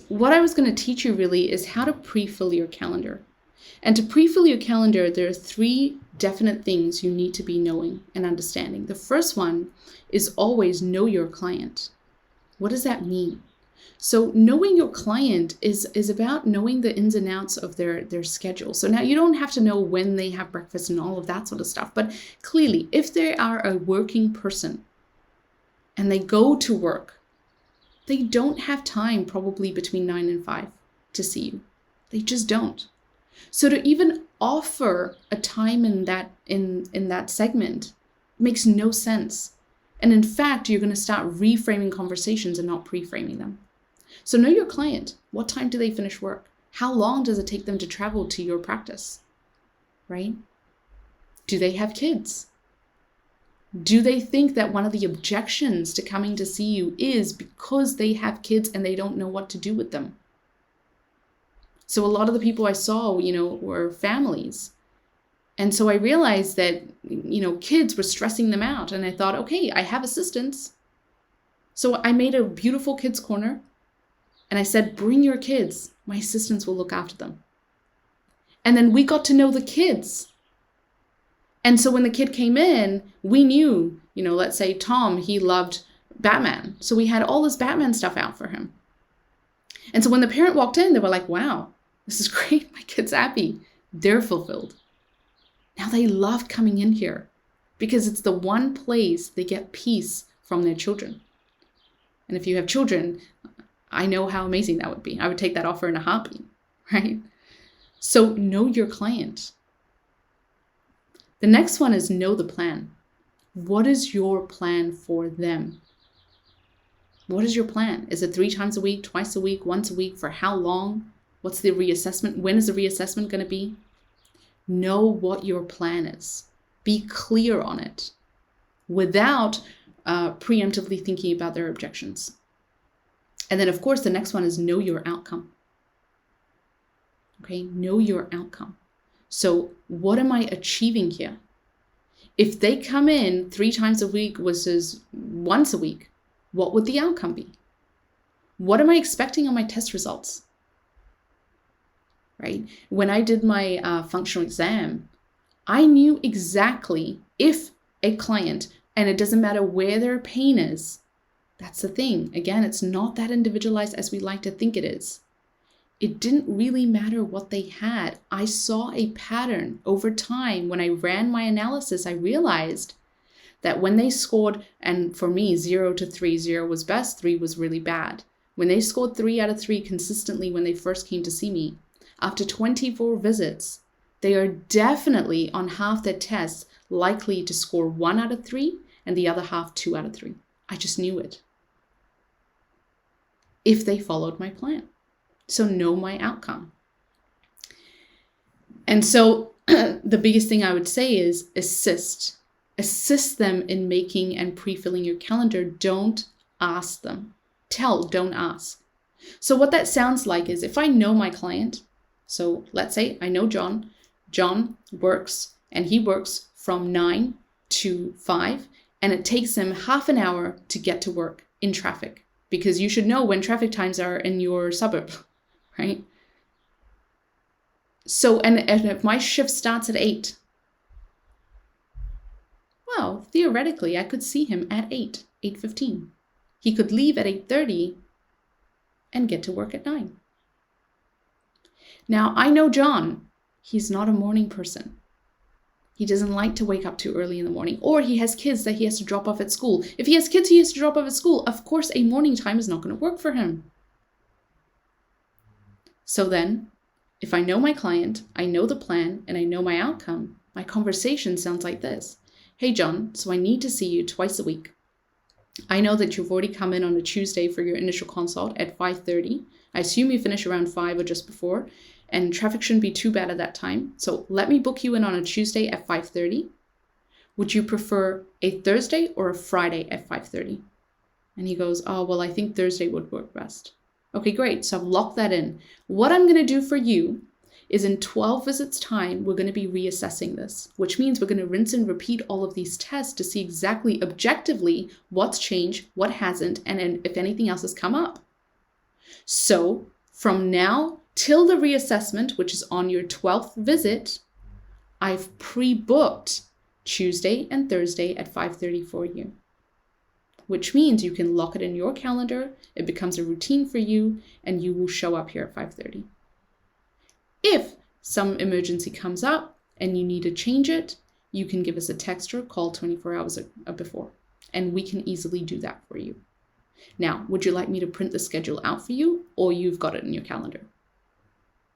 what I was going to teach you really is how to pre-fill your calendar. And to pre-fill your calendar, there are 3 definite things you need to be knowing and understanding. The first one is always know your client. What does that mean? So knowing your client is about knowing the ins and outs of their schedule. So now you don't have to know when they have breakfast and all of that sort of stuff. But clearly, if they are a working person and they go to work, they don't have time probably between 9 and 5 to see you. They just don't. So to even offer a time in that segment makes no sense. And in fact, you're going to start reframing conversations and not pre-framing them. So know your client. What time do they finish work? How long does it take them to travel to your practice? Right? Do they have kids? Do they think that one of the objections to coming to see you is because they have kids and they don't know what to do with them? So a lot of the people I saw, were families. And so I realized that, kids were stressing them out. And I thought, okay, I have assistants. So I made a beautiful kids corner. And I said, bring your kids. My assistants will look after them. And then we got to know the kids. And so when the kid came in, we knew, let's say Tom, he loved Batman. So we had all this Batman stuff out for him. And so when the parent walked in, they were like, wow, this is great. My kid's happy. They're fulfilled. Now they love coming in here because it's the one place they get peace from their children. And if you have children, I know how amazing that would be. I would take that offer in a heartbeat, right? So know your client. The next one is know the plan. What is your plan for them? What is your plan? Is it 3 times a week, twice a week, once a week? For how long? What's the reassessment? When is the reassessment going to be? Know what your plan is. Be clear on it without preemptively thinking about their objections. And then, of course, the next one is know your outcome. Okay, know your outcome. So what am I achieving here? If they come in 3 times a week versus once a week, what would the outcome be? What am I expecting on my test results? Right? When I did my functional exam, I knew exactly if a client, and it doesn't matter where their pain is, that's the thing. Again, it's not that individualized as we like to think it is. It didn't really matter what they had. I saw a pattern over time. When I ran my analysis, I realized that when they scored, and for me, 0 to 3, 0 was best, 3 was really bad. When they scored 3 out of 3 consistently when they first came to see me, after 24 visits, they are definitely on half their tests likely to score 1 out of 3 and the other half 2 out of 3. I just knew it. If they followed my plan. So know my outcome. And so the biggest thing I would say is assist. Assist them in making and pre-filling your calendar. Don't ask them. Tell, don't ask. So what that sounds like is if I know my client, so let's say I know John. John works and he works from 9 to 5 and it takes him half an hour to get to work in traffic because you should know when traffic times are in your suburb, right? So, and if my shift starts at 8, well, theoretically, I could see him at 8:15. He could leave at 8:30 and get to work at 9. Now, I know John. He's not a morning person. He doesn't like to wake up too early in the morning, or he has kids that he has to drop off at school. If he has kids he has to drop off at school, of course, a morning time is not going to work for him. So then, if I know my client, I know the plan, and I know my outcome, my conversation sounds like this. Hey, John, so I need to see you twice a week. I know that you've already come in on a Tuesday for your initial consult at 5:30. I assume you finish around 5 or just before, and traffic shouldn't be too bad at that time. So let me book you in on a Tuesday at 5:30. Would you prefer a Thursday or a Friday at 5:30? And he goes, oh, well, I think Thursday would work best. Okay, great. So I've locked that in. What I'm going to do for you is in 12 visits time, we're going to be reassessing this, which means we're going to rinse and repeat all of these tests to see exactly objectively what's changed, what hasn't, and if anything else has come up. So From now till the reassessment, which is on your 12th visit, I've pre-booked Tuesday and Thursday at 5:30 for you, which means you can lock it in your calendar. It becomes a routine for you, and you will show up here at 5:30. If some emergency comes up and you need to change it, you can give us a text or call 24 hours before, and we can easily do that for you. Now, would you like me to print the schedule out for you, or you've got it in your calendar?